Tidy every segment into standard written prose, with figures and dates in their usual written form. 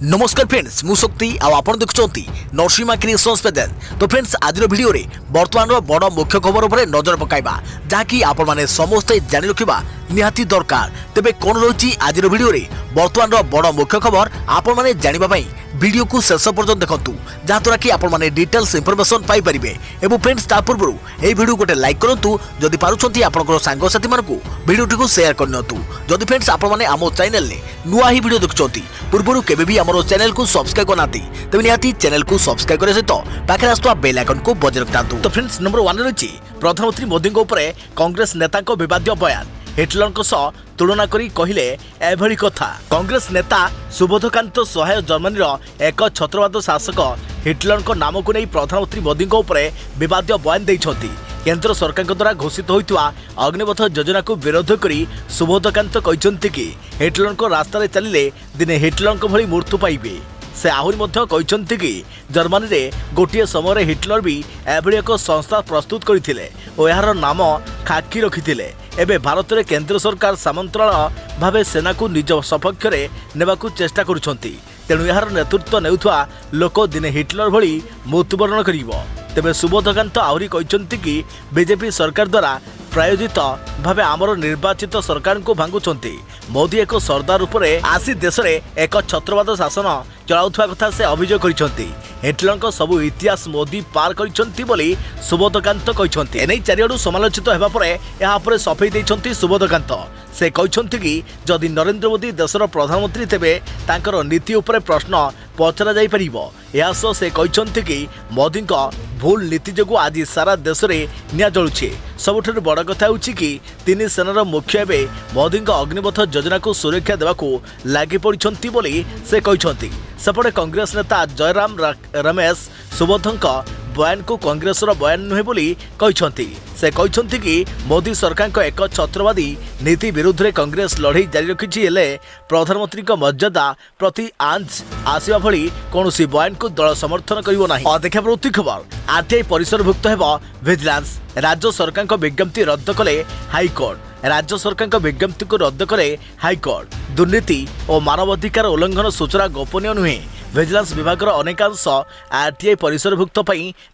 नमस्कार फ्रेंड्स मु शक्ति आपण देखुंत नरसिंहा क्रिएशंस पेजेंट। तो फ्रेंड्स आज वीडियो रे वर्तमान बड़ मुख्य खबर उपर नजर पकाइबा जहाँकि आपण माने समस्ते जानि रखिबा निहाती दरकार। तेबे कोन रही आज वीडियो रे वर्तमान बड़ मुख्य खबर आपण माने जानिबा पई वीडियो को शेष पर्यंत देखंतु जहाँद्वारा कि आपण माने डिटेल्स इनफॉरमेशन पाई परिबे। एवं फ्रेंड्स ता पूर्व ए वीडियो गोटे लाइक करंतु जदि पारुछंती आपनकर सांग साथी मानकु वीडियो टिको शेयर करनतु। जदि फ्रेंड्स आपण माने आमो चैनल ने नुआ ही वीडियो देखुछंती पूर्वरु केबे भी हमरो चैनल को सब्सक्राइब करनाती तबे निहाती चैनल को सब्सक्राइब करे सहित पाखरे आस्तुवा बेल आइकन को बजाय रखतांतु। तो फ्रेंड्स नंबर 1 रही प्रधानमंत्री मोदी उपरे कांग्रेस नेता को विवादित बयान हिटलर सह तुलना करी कहिले एभली कथा। कांग्रेस नेता सुबोधकांत सहाय जर्मनी एक छत्रवाद शासक हिटलर नाम को नहीं प्रधानमंत्री मोदी उपरे विवादित बयान देइछथि। केंद्र सरकार द्वारा घोषित होइतवा अग्निपथ योजना को विरोध करी सुबोधकांत कहते कि हिटलर को रास्तार चलिले दिने हिटलर भली मृत्यु पाइबे। से आहरी मध्य कहते कि जर्मनी रे गोटे समय हिटलर भी एभली एक संस्था प्रस्तुत करथिले और यार नाम खाकी रखिथिले। एबे भारत में केंद्र सरकार सामंतराल भावे सेना को निज सपक्ष में नेबाकू चेष्टा करुछंती। तेणु यार नेतृत्व नेउथवा लोक दिने हिटलर भली मृत्युवरण करिवो। तेबे सुबोधकांत आहरी कहते कि बीजेपी सरकार द्वारा प्रायोजित भावे आमर निर्वाचित सरकार को भांगुछंती। मोदी एक सरदार उपरे आसी देश में एक छत्रवाद शासन चलाउथवा कथा से अभियोग करिसंती। हिटलर सबु इतिहास मोदी पार करिसंती बोली सुबोधकांत कहते। एनै चारिआडु समालोचित हेबा परे एहा परे सफेई दैछंती सुबोधकांत। से कहते कि जदि नरेंद्र मोदी देशर प्रधानमंत्री तेबे तांकर नीति उपरे प्रश्न पचरा जाई परिबो। एहा सो से कहते कि मोदी भूल नीति जोगु आज सारा देश में निया जलुछे। सबुठारु बड़ कथा होछि कि तीन सेनार मुख्य एवं मोदी अग्निपथ योजना को सुरक्षा देवाकू लागि पड़िछंती बोली से कहते। सेपटे कांग्रेस नेता जयराम रमेश सुबोधक बयान को कांग्रेस बयान नुहे बोली कहते। से कहते कि मोदी सरकार को एक छत्रवादी नीति विरुद्ध रे कांग्रेस लड़ाई जारी रखी हेले प्रधानमंत्री मर्यादा प्रति आंच आसवा भली कौन बयान को दल समर्थन करिवो नाही। देखा प्रति खबर आरटीआई परिसरभुक्त हेब विजिलेंस। राज्य सरकार को विज्ञप्ति रद्द कले हाईकोर्ट। राज्य सरकार को विज्ञप्ति को रद्द करे हाईकोर्ट। दुर्नीति और मानवाधिकार उल्लंघन सूचना गोपनीय नुहे। विजिलेंस विभाग अनेकांश आरटीआई परिसरभुक्त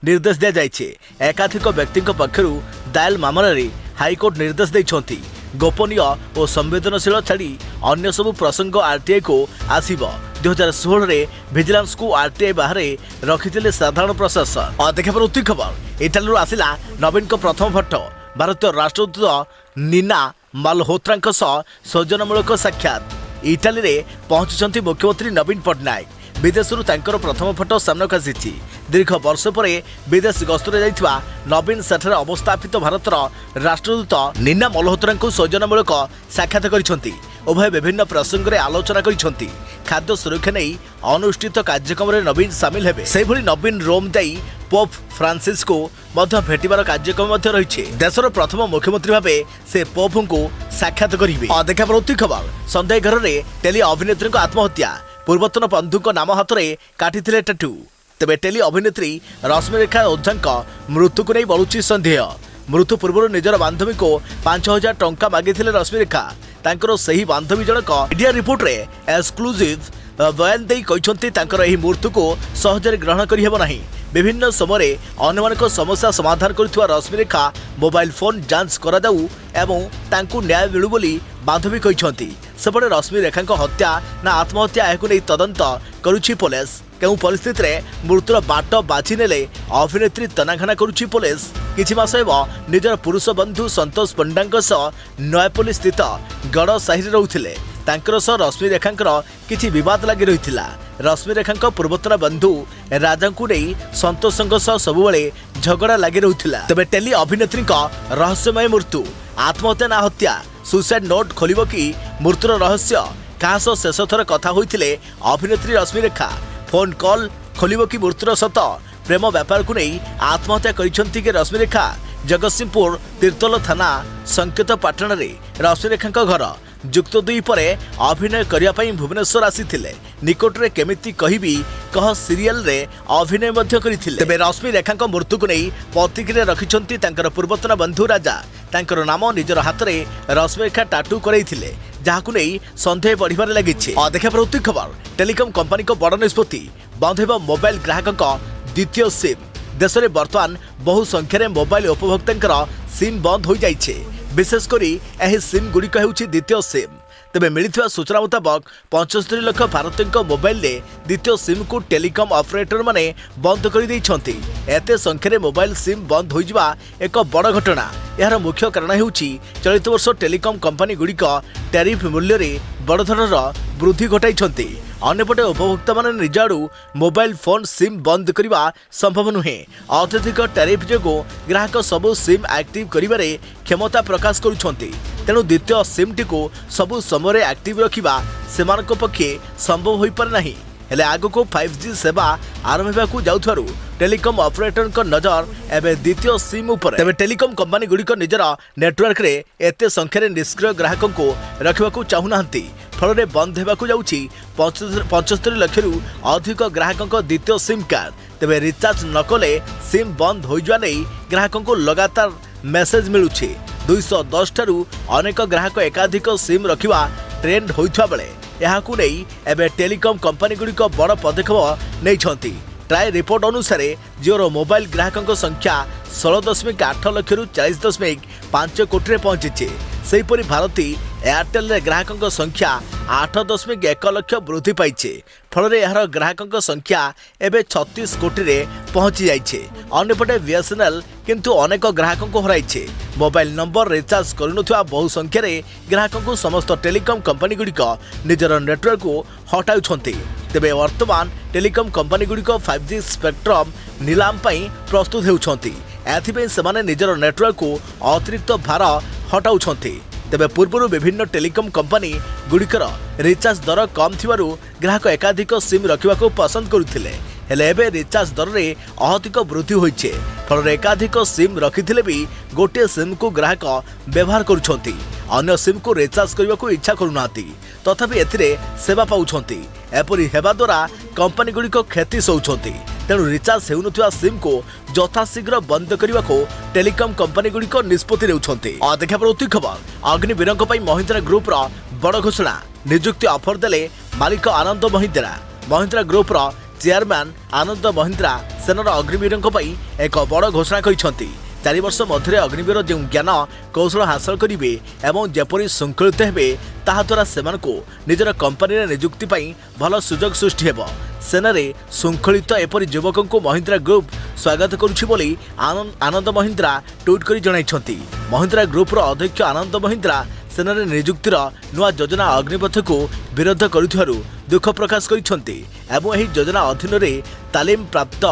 निर्देश दि जाइए। एकाधिक व्यक्ति पक्षरु दायल मामलें हाईकोर्ट निर्देश देइछंती। गोपनीय और संवेदनशील छाड़ी अन्य सबु प्रसंग आरटीआई को आसीब। 2016 रे विजिलेंस को आरटीआई बाहर रखिथिले साधारण प्रशासन। देखा प्रति खबर इटाली आसिला नवीन को प्रथम फोटो। भारतीय राष्ट्रदूत नीना मालहोत्रा सौजन्यमूलक साक्षात। इटाली रे पहुंचुछंती मुख्यमंत्री नवीन पट्टनायक। विदेशरू तांकर प्रथम फोटो सामनाक आसी। दीर्घ वर्ष पर विदेश गस्तर जाइथिबा नवीन सेठारे अवस्थापित भारतर राष्ट्रदूत नीना मल्होत्रा को सौजन्यमूलक साक्षात करिसंती। उभय विभिन्न प्रसंग में आलोचना करिसंती। खाद्य सुरक्षा नहीं अनुष्ठित कार्यक्रम में नवीन सामिल हेबे। से भली नवीन रोम जाई पोप फ्रांसिस को मध्य भेटिबार कार्यक्रम रही। देशर प्रथम मुख्यमंत्री भावे से पोप को साक्षात करिवे। देखा प्रति खबर संदेह घर में टेली अभिनेत्री आत्महत्या। पूर्वतन बंधु नाम हाथ में काटिथिले टैटू। तेबे टेली अभिनेत्री रश्मिरेखा ओझा मृत्यु को नहीं बढ़ुची संदेह। मृत्यु पूर्व निजर बांधवी को 5000 टंका मागिथिले रश्मिरेखा। तांकर सही बांधवी जनक मीडिया रिपोर्ट रे एक्सक्लूसिव बयान देई कहछंती तांकर एही मृत्यु को सहजरे ग्रहण करि हेबो नाही। विभिन्न समय अन्यमानक समस्या समाधान करुवा रश्मिरेखा मोबाइल फोन जांच करा जाऊ एवं तांकु न्याय मिलू बोली बांधवी कहछंती। सेपटे रश्मिरेखा हत्या ना आत्महत्या एहाकु नै तदंत करुछि पुलिस। केउ परिस्थिति रे मृत्युर बाट बाछि नेले अभिनेत्री तनाघना करुछि पुलिस। किछि मास हेब निजर पुरुष बंधु संतोष पंडांक सह नयापल्ली स्थित गड़ साहिरे रहुथिले। तांकर सह रश्मिरेखांकर किछि विवाद लागि रहिथिला। रश्मिरेखांक पूर्वतन बंधु राजांकु नै संतोषंक सह सबुबेले झगड़ा लागि रहुथिला। तबे टेली अभिनेत्री रहस्यमय मृत्यु आत्महत्या ना हत्या सुसाइड नोट खोलिबो कि मृत्युर रहस्य कहा सह शेष थर कथा होइथिले अभिनेत्री रश्मिरेखा। फोन कॉल खोलिबो कि मृत्युर सत प्रेम व्यापार को नहीं आत्महत्या करिसंती के रश्मिरेखा। जगतसिंहपुर तीर्तोल थाना संकेत पाटण रे रश्मिरेखा घर। जुक्त 2 पर अभिनय करने भुवनेश्वर आसीथिले। निकट रे केमिति कहिबी कह सीरियल रे अभिनय मध्य करिथिले। तेबे रश्मिरेखा मृत्यु को नहीं प्रतिक्रिया रखिछंती तांकर पूर्वतन बंधु राजा। तांकर नाम निजर हाथ में रश्मिरेखा टाटू करैथिले जहाकु नै संदेह बढ़िबार लागिछि। देखा प्रवृत्ति खबर टेलिकम कंपनी को बड़ निष्पत्ति बंद हेबो मोबाइल ग्राहक द्वितीय सिम। देश में बर्तमान बहु संख्यार मोबाइल उपभोक्ता सिम बंद हो जाइछे। विशेषकर यह सिम गुड़िक होउछि द्वितीय सिम। तेबे मिलिथिबा सूचना मुताबक 75 लाख भारतीयों मोबाइल रे द्वितीय सिम को टेलिकम ऑपरेटर माने बंद कर दैछंती। एते संख्यार मोबाइल सिम बंद हो जिबा एक बड़ घटना। यार मुख्य कारण हेउछि चलित वर्ष टेलिकम कंपनी गुड़िक टैरिफ मूल्य रे बड़ धरनर वृद्धि घटाइछंती। अन्यपटे उपभोक्ता माने निज आड़ू मोबाइल फोन सिम बंद करने संभव नुहे। अत्यधिक टैरिफ जोगु ग्राहक सबु सिम एक्टिव करिबारे क्षमता प्रकाश करुछंती। तेणु द्वितीय सिम टी को सबु समय एक्टिव रखिबा सेमानक पक्षे संभव होई पारे नाही। हेले आगको 5G सेवा आरंभ होगा जाउथारु टेलिकम ऑपरेटर को नजर एवं द्वितीय सिम उपर। तेबे टेलिकम कंपनी गुड़िक निजर नेटवर्क रे एते संख्यार निष्क्रिय ग्राहक को रखा चाहूनाहांती। फल बंद होगा जाउछि 75 लाख रु अधिक ग्राहक द्वितीय सिम कार्ड। तेबे रिचार्ज नकले सिम बंद हो जाने ग्राहक को लगातार मेसेज मिलुछि। 210 ठारू अनेक ग्राहक एकाधिक सिम रखिबा ट्रेंड होइथवा बेले याकू नहीं एबे टेलिकम कंपनी गुड़िक बड़ पदक्षेप नहीं। ट्राई रिपोर्ट अनुसार जिओर मोबाइल ग्राहक संख्या 16.8 लाख रु 40.5 कोटी पहुंची। सेहीपरि भारती एयरटेल ग्राहक संख्या 8.1 लाख वृद्धि पाई। फल यार ग्राहक संख्या एवं 36 कोटी रे पहुंची जाइछे। अन्यपटे बीएसएनएल किंतु अनेक ग्राहक को हराइछे। मोबाइल नंबर रिचार्ज करुनथुवा बहु संख्यार ग्राहक को समस्त टेलिकम कंपनी गुड़िक निजर नेटवर्क को हटाउछंती। तेबे वर्तमान टेलिकम कंपनी गुड़िक 5G स्पेक्ट्रम नीलाम पई प्रस्तुत हेउछंती। एथिपई सेमाने निजर नेटवर्क को अतिरिक्त भार हटाउछंती। तेबे पूर्व विभिन्न टेलिकम कंपनी गुड़िकर रिचार्ज दर कम थिबारु ग्राहक एकाधिक सिम रखा पसंद करुथिले। हेले एबे रिचार्ज दर रे अधिक वृद्धि होइछे। फल एकाधिक सिम रखिथिले भी गोटे सिम को ग्राहक व्यवहार करुछंती। अन्य सिम को रिचार्ज करने को इच्छा करुनाती। तथापि एथिरे सेवा पाउछंती। एपरि हेबा द्वारा कंपनी गुड़िक क्षति सौछंती। तेणु रिचार्ज हेउनथुवा सिम को यथाशीघ्र बंद करने को टेलिकम कंपनी गुड़िक निष्पत्ति नेउछंती। देखा प्रवृत्ति खबर अग्निवीरों महिंद्रा ग्रुप रा बड़ घोषणा। नियुक्ति ऑफर देले मालिक आनंद महिंद्रा। महिंद्रा ग्रुप रा चेयरमैन आनंद महिंद्रा सेनार अग्निवीरों एक बड़ घोषणा करिसेंती। 4 वर्ष मध्य अग्निवीर जो ज्ञान कौशल हासिल करेंगे एवं जपरी शृंखलित हेबे ताहा द्वारा सेमानकु निजर कंपनी नियुक्ति पाई भल सुजोग सृष्टि हेबो। सेनारे शृंखलित एपरी युवकों को महिंद्रा ग्रुप स्वागत करुछि बोली आनंद महिंद्रा ट्वीट कर जणाइछंती। महिंद्रा ग्रुप अध्यक्ष आनंद महिंद्रा सेनारे नियुक्तिर नुआ योजना अग्निपथ को विरोध करुथिबारु दुख प्रकाश करिसेंती एवं एही योजना अधीन रे तालीम प्राप्त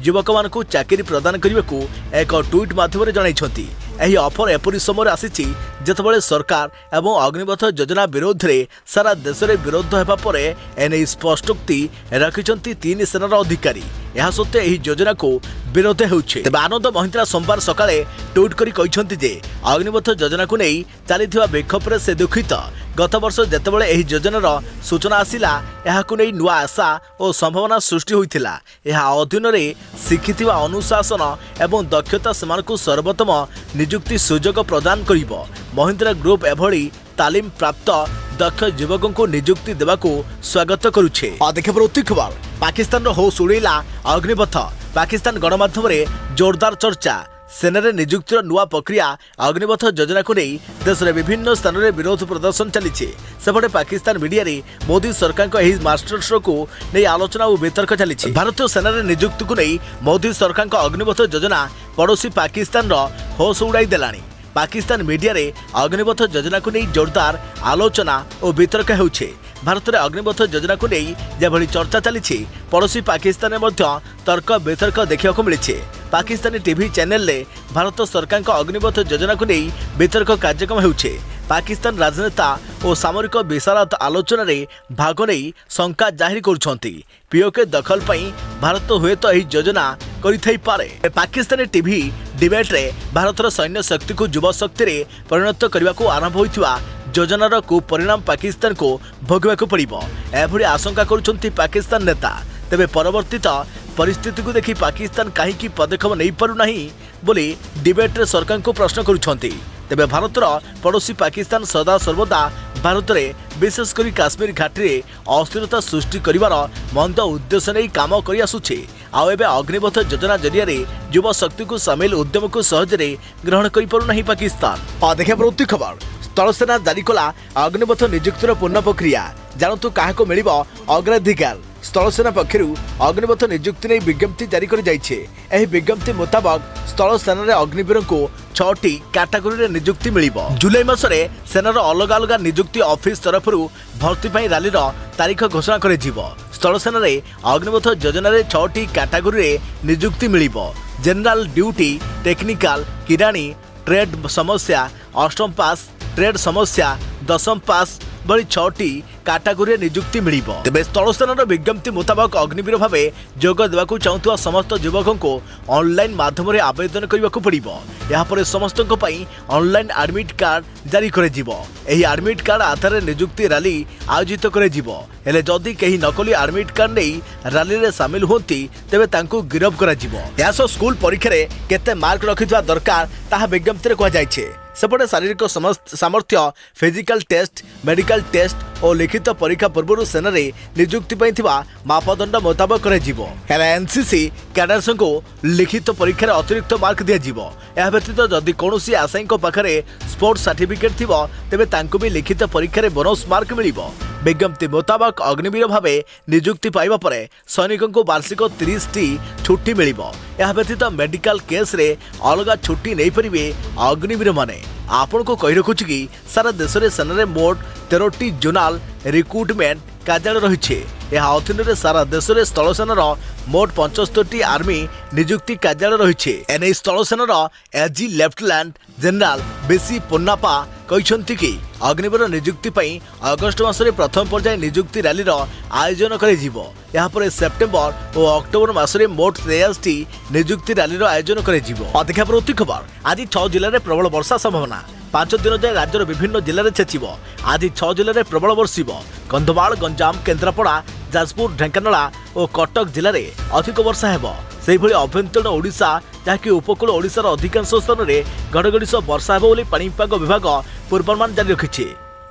युवक मानकु चाकरी प्रदान करने को एक ट्वीट माध्यम जणाइछंती। एही ऑफर एपरी समय आसीछि जेतेबेले सरकार एवं अग्निपथ योजना विरोध रे सारा देश में विरोध हेबा परे एने स्पष्टोक्ति रखिछंती 3 सेनार अधिकारी। यह सत्वे एही योजना को विरोध हेउछि। तेबे आनंद महिंद्रा सोमवार सकाळे ट्वीट करी कहिसंती जे अग्निपथ योजना को नहीं चलीथिबा विक्षोभ से दुखित। गत वर्ष जेतेबेले एही योजनार सूचना आसिला एहाकु नै नुआ आशा और संभावना सृष्टि होइथिला। एहा अधीन रे शिखिथिबा अनुशासन एवं दक्षता सेमानकु सर्वोत्तम नियुक्ति सुजोग प्रदान करिबो। महिंद्रा ग्रुप एभली तालीम प्राप्त दक्ष युवकों को नियुक्ति देवाको स्वागत करुछे। देखा प्रवृत्ति खबर पाकिस्तान होश उड़ेला अग्निपथ। पाकिस्तान गणमाध्यम रे जोरदार चर्चा। सेनारे नियुक्तिर नुआ प्रक्रिया अग्निपथ योजना को नहीं देश में विभिन्न स्थान में विरोध प्रदर्शन चली। सेपटे पाकिस्तान मीडिया रे मोदी सरकार को यही मास्टर स्ट्रोक को नहीं आलोचना और वितर्क चली। भारतीय सेनारे नियुक्ति को नहीं मोदी सरकार को अग्निपथ योजना पड़ोसी पाकिस्तान होश उड़ाई देलानी। पाकिस्तान मीडिया रे अग्निपथ योजना को नहीं जोरदार आलोचना और वितर्क होउछे। भारत में अग्निपथ योजना को नहीं जभली चर्चा चली पड़ोसी पाकिस्तान में तर्क वितर्क देखा मिली। पाकिस्तानी टीवी चैनल रे भारत सरकार को अग्निपथ योजना को नहीं वितर्क कार्यक्रम होउछे। पाकिस्तान राजनेता और सामरिक विशारद आलोचना रे भाग नहीं शंका जाहिर करुछंती। पीओके दखल पई भारत हुए तो यही योजना करिथाई पारे। पाकिस्तानी टीवी डिबेट रे भारतर सैन्य शक्ति को युवा शक्ति रे परिणत करने को आरंभ होइथिबा योजनार कुपरिणाम पाकिस्तान को भोगवाक पड़िबो एभली आशंका करुछंती पाकिस्तान नेता। तेबे परवर्तित परिस्थिति को देखि पाकिस्तान कहीं पदक्षेप नहीं पारु नहीं बोली डिबेट रे सरकार को प्रश्न करुछंती। तेबे भारतर पड़ोशी पाकिस्तान सदा सर्वदा भारत में विशेषकर काश्मीर घाटी में अस्थिरता सृष्टि करिवार मंद उद्देश्य नहीं काम कर आसुछि। आउ एबे अग्निपथ योजना जरिया युवा शक्ति को सामिल उद्यम को सहजरे ग्रहण कर पारुना पाकिस्तान। देखा परवर्ती खबर स्थलसेना जारी कला अग्निपथ नियुक्तिर पूर्ण प्रक्रिया जानतु क्या मिल अग्राधिकार। स्थलसेना पक्षर अग्निपथ नियुक्ति नहीं विज्ञप्ति जारी कर विज्ञप्ति मुताबक स्थलसेना अग्निवीर को 6टी कैटेगोरी नियुक्ति मिल। जुलाई मासरे सेनार अलग अलग नियुक्ति ऑफिस तरफ भर्ती रैलीर तारीख घोषणा कर स्थलसेना अग्निपथ योजना 6टी कैटेगोरी नियुक्ति मिल। जनरल ड्यूटी, टेक्निकल, किराणी, ट्रेड समस्या, अष्टम पास, ट्रेड समस्या, दशम पास भली 6टी कैटेगोरी नियुक्ति मिल। तेज स्थलसेनार विज्ञप्ति मुताबक अग्निवीर भाव जोग देवाक चाहूवा समस्त युवकों को ऑनलाइन माध्यम आवेदन करने को पड़ो। यापर समस्त ऑनलाइन एडमिट कार्ड जारी कर एडमिट कार्ड आधार नियुक्ति रैली आयोजित करदि कहीं नकली एडमिट कार्ड नहीं रैली में सामिल होती तेबे तांको गिरफ कर स्कूल परीक्षा केते मार्क रखिथिबा दरकार ताहा विज्ञप्ति कहुई। सेपटे शारीरिक सामर्थ्य, फिजिकल टेस्ट, मेडिकल टेस्ट और लिखित परीक्षा पूर्व सेना नियुक्ति मापदंड मुताबक एनसीसी कैडर्स को लिखित परीक्षा अतिरिक्त मार्क दिज्व। यह व्यतीत जदि कौन आशायी पाखे स्पोर्ट्स सर्टिफिकेट थी तेबे तांको भी लिखित परीक्षा बोनस मार्क मिल। विज्ञप्ति मुताबक अग्निवीर भाव नियुक्ति पाइबा परे सैनिकों को वार्षिक 30टी छुट्टी मिल। यह व्यतीत मेडिकल केस रे अलग छुट्टी नहीं पारे अग्निवीर माने। आपण को कही रखुछि कि सारा देश में सेना मोट 13टी जोनाल रिक्रुटमेंट कार्यालय रही। यह अधीन सारा देश में स्थलसेनार मोट 75टी आर्मी नियुक्ति कार्यालय रही। एने स्थलसेनार एजी लेफ्टिनेंट जनरल बीसी पोन्नापा कहते कि अग्निवीर नियुक्ति अगस्ट मासरे प्रथम पर्याय नियुक्ति रैलीर आयोजन कर सेप्टेम्बर और अक्टोबर मासरे मोट 63टी नियुक्ति रैलीर आयोजन कर। परवर्ती खबर आज 6 जिले में प्रबल वर्षा संभावना 5 दिन जाए राज्यर विभिन्न जिले में छेचिब। आज 6 जिले में प्रबल बर्षिब। कंधमाल, गंजाम, केन्द्रापड़ा, जाजपुर, ढेंकानाल और कटक जिले में अधिक वर्षा हेब। सेहिभଳି अभ्यंतरीण ओडिशा जहाँकि उपकूल ओडिशार अधिकांश स्थान में घड़घड़ी सह वर्षा हेब बोली पाणीपाग विभाग पूर्वानुमान जारी रखिछि।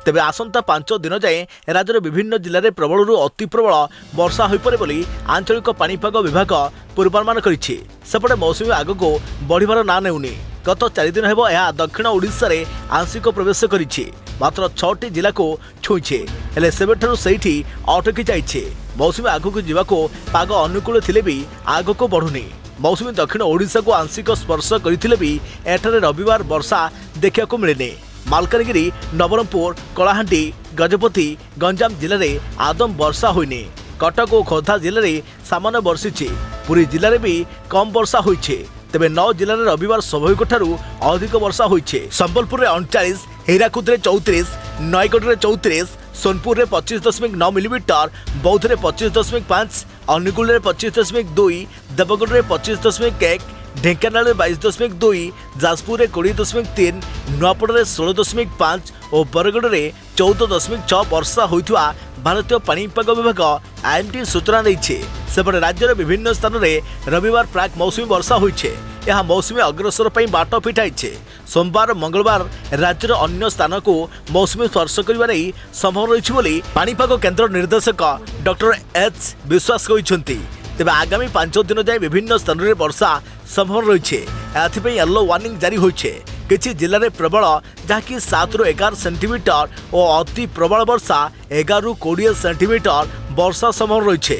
तेबे आसंता 5 दिन जाए राज्यर विभिन्न जिले में प्रबलरू अति प्रबल वर्षा होइपरे बोली आंचलिक पाणीपाग विभाग पूर्वानुमान करिछि। सेपटे मौसुमी आगको बढ़िबार ना नेउनी। गत 4 दिन हेब यह दक्षिण ओडिशा रे आंशिक प्रवेश करिछि। मात्र 6टी जिला को छुईछे हेले सेबेठारु सेठी अटकी जाइछे। मौसुमी आगको जीवाको पाग अनुकूल थिले भी आगको बढ़ुनी। मौसुमी दक्षिण ओडिशा को आंशिक स्पर्श करथिले भी एठारे रविवार वर्षा देखा को मिलेनी। मालकानगिरी, नवरंगपुर, कलाहांडी, गजपति, गंजाम जिले में आदम वर्षा होइनी। कटक और खोर्धा जिले में सामान्य वर्षिछि। पुरी जिले में भी कम वर्षा होइछे। तेबे 9 जिले में रविवार स्वाभाविक ठारू अधिक वर्षा होइछे। संबलपुर में 39, हीराकुद में 34, नयगढ़ में 34, सोनपुर में 25.9 मिलीमीटर, बौद्ध में 25.5, अनुगुल में 25.2, देवगढ़ में 25.1, ढेंकानाल में 22.2, जाजपुर में 20.3, नुआपड़ा में 16.5 और बरगढ़ में 14.6 वर्षा होइथुआ भारतीय पाणीपाग विभाग आईएमडी सूचना देइछे। सेपटे राज्यर विभिन्न स्थान में रविवार प्राक मौसुमी वर्षा होइछे। यह मौसुमी अग्रसर पर बाट फिटाइछे। सोमवार, मंगलवार राज्यर अन्य स्थान को मौसुमी स्पर्श करने संभव रही बोली पाणीपाग केन्द्र निर्देशक डॉक्टर एच विश्वास कहते। तेबे आगामी 5 दिन जाए विभिन्न स्थान में वर्षा संभव रही। एथिपाई येलो वार्निंग जारी होइछे। किछि जिले में प्रबल जहाँकि 7 ରୁ 11 सेंटीमीटर और अति प्रबल वर्षा 11 ରୁ 20 सेंटीमीटर वर्षा संभव रही।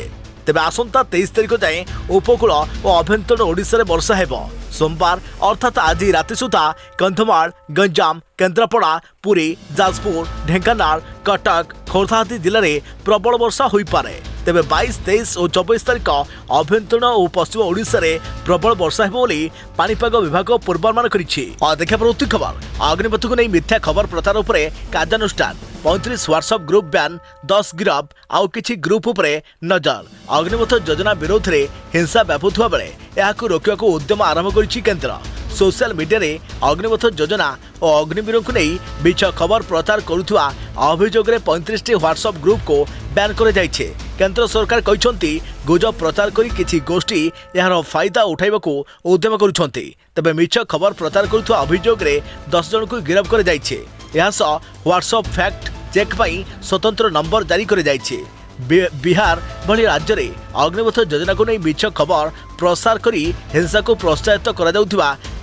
तेबे आसंता 23 तारिख जाए उपकूल और अभ्यंतरीण ओडिशा रे वर्षा हेब। सोमवार अर्थात आज राति सुधा कंधमाल, गंजाम, केन्द्रापड़ा, पुरी, जाजपुर, ढेंकानाल, कटक, खोर्धा आदि जिले में प्रबल वर्षा होई पारे। तेबे 22, 23 और 24 तारिख अभ्यंतरीण और पश्चिम ओडिशा रे प्रबल वर्षा हेब बोली पाणीपाग विभाग पूर्वानुमान करिछि। देखा परवर्ती खबर अग्निपथ को नहीं मिथ्या खबर प्रचार उपरे कार्यानुष्ठान। 35 व्हाट्सएप ग्रुप बैन 10 गिरफ आउ किछि ग्रुप उपरे नजर। अग्निपथ योजना विरोध में हिंसा व्यापुवा बेले यह रोकने को उद्यम आरंभ करिछि केन्द्र। सोशल मीडिया रे अग्निपथ योजना और अग्निवीर को नहीं मिछ खबर प्रचार करुवा अभियोग 35 व्हाट्सएप ग्रुप को बैन कर जाइछे। केंद्र सरकार कहते गुजब प्रचार करी किछि गोष्ठी यार फायदा उठाइबा को उद्यम करुछंती। तबे मिछ खबर प्रचार करुवा अभियोग 10 जन को गिरफ्त कर जाइछे। यासह व्हाट्सएप फैक्ट चेक पाई स्वतंत्र नंबर जारी कर जाइछे। बिहार भली राज्य में अग्निपथ योजना को नहीं मिछ खबर प्रसार करी हिंसा को प्रोत्साहित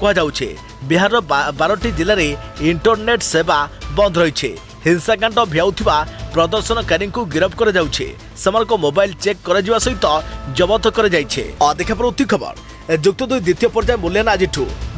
कहुछे। बिहार 12टी जिले में इंटरनेट सेवा बंद रही हिंसाकांड भ्याउथिबा प्रदर्शनकारी को गिरफ्त कर जाउछे। समस्त मोबाइल चेक कर सहित जबत कर जाइछे। देखा प्रति खबर जुक्त 2 द्वितीय पर्याय मूल्यांकन आज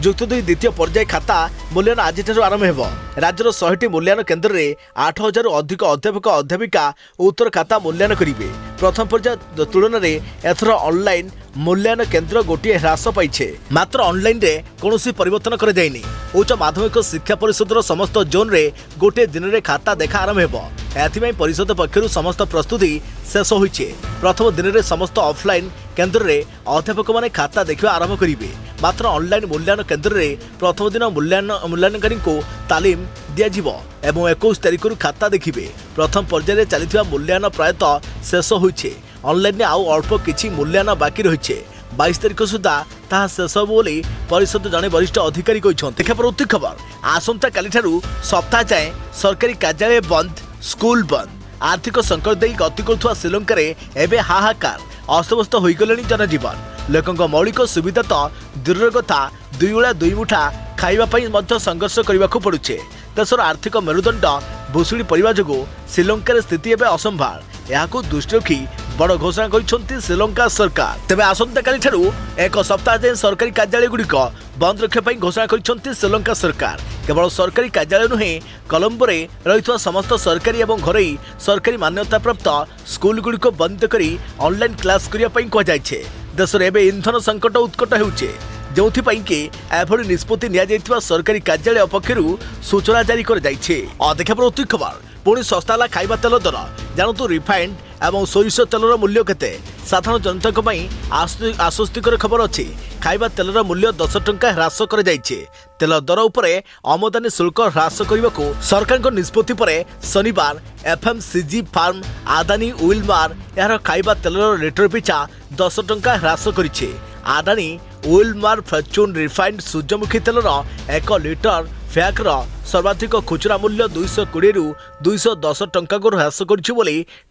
जुक्त 2 द्वितीय पर्याय खाता मूल्यांकन आज आरंभ हो। राज्यर 100टी मूल्यांकन केन्द्र में 8000 अधिक अध्यापक अध्यापिका उत्तर खाता मूल्यांकन करेंगे। प्रथम पर्याय तुलन में एथर ऑनलाइन मूल्यांकन केन्द्र गोटे ह्रास पाइछे। मात्र ऑनलाइन रे कौनसी परिवर्तन कर जाइनी। उच्च माध्यमिक शिक्षा परिषद समस्त जोन रे गोटे दिन में खाता देखा आरंभ हो। एथिमाई परिषद पक्षर समस्त प्रस्तुति शेष होइछे। प्रथम दिन में समस्त ऑफलाइन केन्द्र में अध्यापक माने खाता देखा आरंभ करेंगे। मात्र ऑनलाइन मूल्यांकन केन्द्र में प्रथम दिन मूल्यांकनकारी को तालीम दियाजिबो एवं 21 तारिख खाता देखिबे। प्रथम पर्याय चलता मूल्यांकन प्रायतः शेष होइछे। ऑनलाइन में आउ अल्प किछि मूल्यांकन बाकी रहिछे। 22 तारिख सुधा ताहा शेष हो बोली परिषद जड़े वरिष्ठ अधिकारी कहते। देखा खबर आसंता काली ठारू सप्ताह जाए सरकारी कार्यालय बंद, स्कूल बंद। आर्थिक संकट दे गति करुवा श्रीलंका एवं हाहाकार अस्तव्यस्त हो गले जनजीवन। लोकों मौलिक सुविधा तो दूर कथा 2 ओळा 2 मुठा खाइबापी संघर्ष करने को पड़ुछे। देशर आर्थिक मेरुदंड भुशुड़ी पड़वा जो श्रीलंकार स्थिति एवं असंभाल यह दृष्टि रखी बड़ घोषणा कर श्रीलंका सरकार। तेज आसंता काली ठारू एक सप्ताह जाए सरकारी कार्यालय गुड़िक बंद रखापी घोषणा कर श्रीलंका सरकार। केवल सरकारी कार्यालय नुहे कोलंबो रे रही समस्त सरकारी और घरोई सरकारी मान्यता प्राप्त स्कूल गुड़िक बंद कर ऑनलाइन क्लास करने कहुए। देश में एवं इंधन संकट उत्कट होउछे जोथिपाई कि एभली निष्पत्ति निया सरकारी कार्यालय पक्षर सूचना जारी कर जाइछे। देखा प्रति खबर पुणी सस्ता है खाइबा तेल दर जानतु रिफाइंड एवं सोरिष तेलर मूल्य केते। साधारण जनता आश्वस्तिकर खबर अच्छी खाइबा तेलर मूल्य 10 टंका ह्रास कर जाइछे। तेल दर उपरे आमदानी शुल्क ह्रास करने को सरकार निष्पत्ति पर शनिवार एफएमसीजी फार्म आदानी उइलमार यार खाइबा तेलर लिटर पिछा 10 टंका ह्रास करिछे। आदानी उइलमार फॉर्च्यून रिफाइंड सूर्यमुखी तेलर 1 लिटर फैक्र सर्वाधिक खुचरा मूल्य 220 रु 210 टंका को ह्रास कर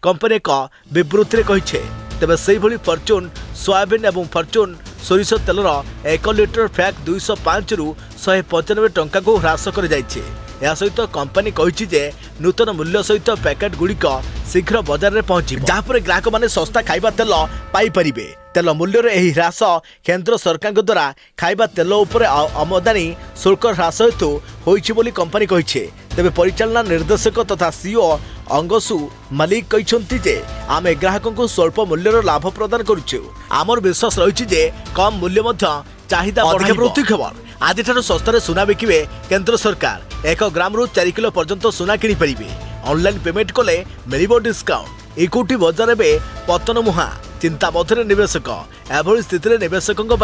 कंपनी एक विवृत्ति में कही। तेज से फॉर्च्यून सोयाबीन और फॉर्च्यून सोरिष तेलर 1 लिटर फैक 205 रु 195 टंका को ह्रास कर जाइछे। यह सहित कंपनी कही नूतन मूल्य सहित पैकेट गुड़िक शीघ्र बाजार में पहुंच जहाँपर ग्राहक मैंने सस्ता खाइबा तेल पाइपर। तेल मूल्य यह ह्रास केंद्र सरकार द्वारा खाइबा तेल उपर आमदानी शुल्क ह्रास हेतु होइछि कंपनी कही। तेबे परिचालना निर्देशक तथा सीओ अंगसु मालिक कहते आमे ग्राहकों को स्वल्प मूल्यर लाभ प्रदान करुछु। आमर विश्वास रही कम मूल्य चाहिदा बढ़ाई। खबर आज सस्तार सुना बिकिबे केंद्र सरकार। 1 ग्राम रु 4 किलो पर्यंत सुना किनी परिबे। ऑनलाइन पेमेंट कले मिलिबो डिस्काउंट। इक्विटी बाजार में पतन मुहा चिंता मध्य निवेशक एभली स्थिति में निवेशकों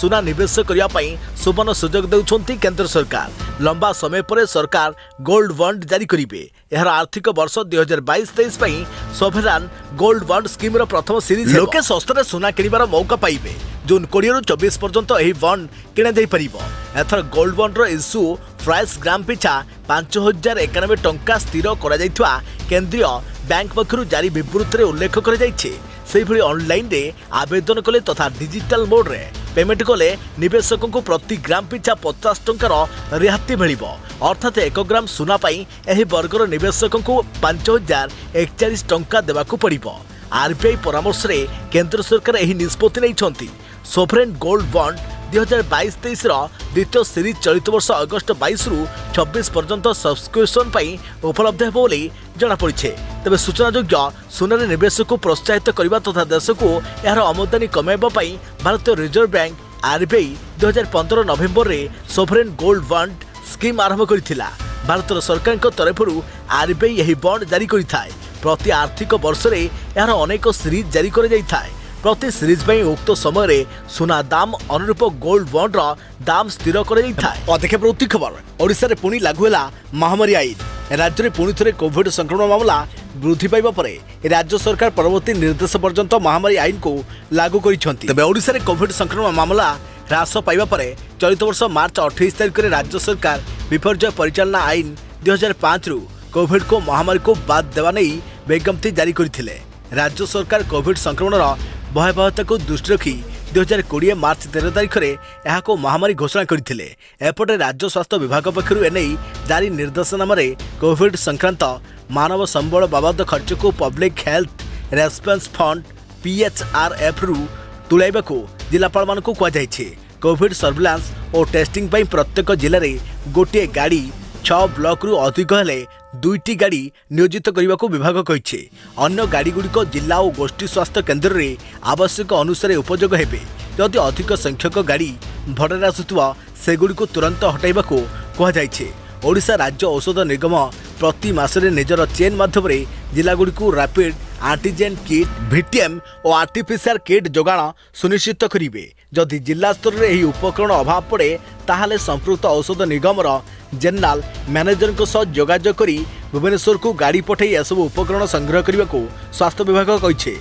सुना निवेश करने सुवर्ण सुजोग देउछंती केंद्र सरकार। लंबा समय पर सरकार गोल्ड बॉन्ड जारी करेंगे। यार आर्थिक वर्ष 2022-23 सोभरान गोल्ड बॉन्ड स्कीम प्रथम सीरीज लोके सस्तार सुना किणवार मौका पाइबे। जून 20 रु 24 पर्यंत यह बॉन्ड किणा जाई परिबो। एथर गोल्ड बॉन्डर इश्यू प्राइस ग्राम पिछा 5091 टंका स्थिर करा केंद्रीय बैंक पक्षर जारी विवृत्ति में उल्लेख कर जाइछे। सेहिभଳି ऑनलाइन रे आवेदन कले तथा डिजिटल मोड रे पेमेंट कले निवेशकों को प्रति ग्राम पिछा 50 टंकार रिहाती मिलिबो। अर्थात 1 ग्राम सुना पाई एही वर्गर निवेशकों को 5041 टंका देवाकू पड़िबो। आरबीआई परामर्श रे केंद्र सरकार एही निष्पत्ति नैछंती। सोवरेन गोल्ड बॉन्ड 2022-23 द्वितीय सीरीज चलित वर्ष अगस्त 22 रु 26 पर्यंत सब्सक्रिप्शन उपलब्ध हो जनापड़ी। तेज सूचनायोग्य सुनार निवेश को प्रोत्साहित करने तथा देश को यार आमदानी कमाइवाई भारतीय रिजर्व बैंक आरबीआई 2015 नवेम्बर में सोवरेन गोल्ड बॉन्ड स्कीम आरंभ करथिला। भारत सरकार तरफ आरबीआई यह बॉन्ड जारी करिथाय। प्रति आर्थिक वर्ष रे यार अनेक सीरीज जारी कर जाइथाय। प्रति सीरीज में उक्त समय सुना दाम अनुरूप गोल्ड बॉन्ड दाम स्थिर कर अधिक प्रवृत्ति खबर ओडिशा रे पुणी लागू है महामारी आईन। राज्य में पुणी थे कोविड संक्रमण मामला वृद्धि पाइबा परे राज्य सरकार परवर्ती निर्देश पर्यंत महामारी आईन को लागू करिसेंती। तबे ओडिशा रे कोविड संक्रमण मामला ह्रास पाइबा परे चलित वर्ष मार्च 28 तारिख में राज्य सरकार विपर्यय परिचालना आईन 2005 रु कोविड को महामारी को बाद देवा नहीं विज्ञप्ति जारी करथिले। राज्य सरकार कोविड संक्रमण भयावहता को दृष्टि रखी 2020 मार्च 13 तारिख में यह महामारी घोषणा करथिले। एपटे राज्य स्वास्थ्य विभाग पक्षर एने जारी निर्देशनामा कोविड संक्रांत मानव संबल बाबद खर्च को public health response fund PHRF रु तुलाइबा को जिलापाल मान को कहुଯାଇଛି। कोविड सर्विलांस और टेस्टिंग पर प्रत्येक जिले में गोटे गाड़ी 6 ब्लॉक रु अधिक हेले 2टी गाड़ी नियोजित करने को विभाग कहिছে। अन्य गाड़ी गुड़िक जिला और गोष्ठी स्वास्थ्य केन्द्र में आवश्यक अनुसार उपयोग हेबे। जदि अधिक संख्यक गाड़ी भड़ारे आसुवा सेगुड़ी तुरंत हटाइबा को कहुଯାଇଛି। ओडिशा राज्य औषध निगम प्रति मासरे निजर चेन माध्यम जिलागुड़ी को रैपिड एंटीजेन किट VTM और आरटीपीसीआर किट जोगाण सुनिश्चित करेंगे। जदि जिला स्तर में यह उपकरण अभाव पड़े ताहले संपृक्त औषध निगम जेनराल मैनेजर जोगाजोग कर भुवनेश्वर को गाड़ी पठाई एसबू उपकरण संग्रह करने को स्वास्थ्य विभाग कहिছে।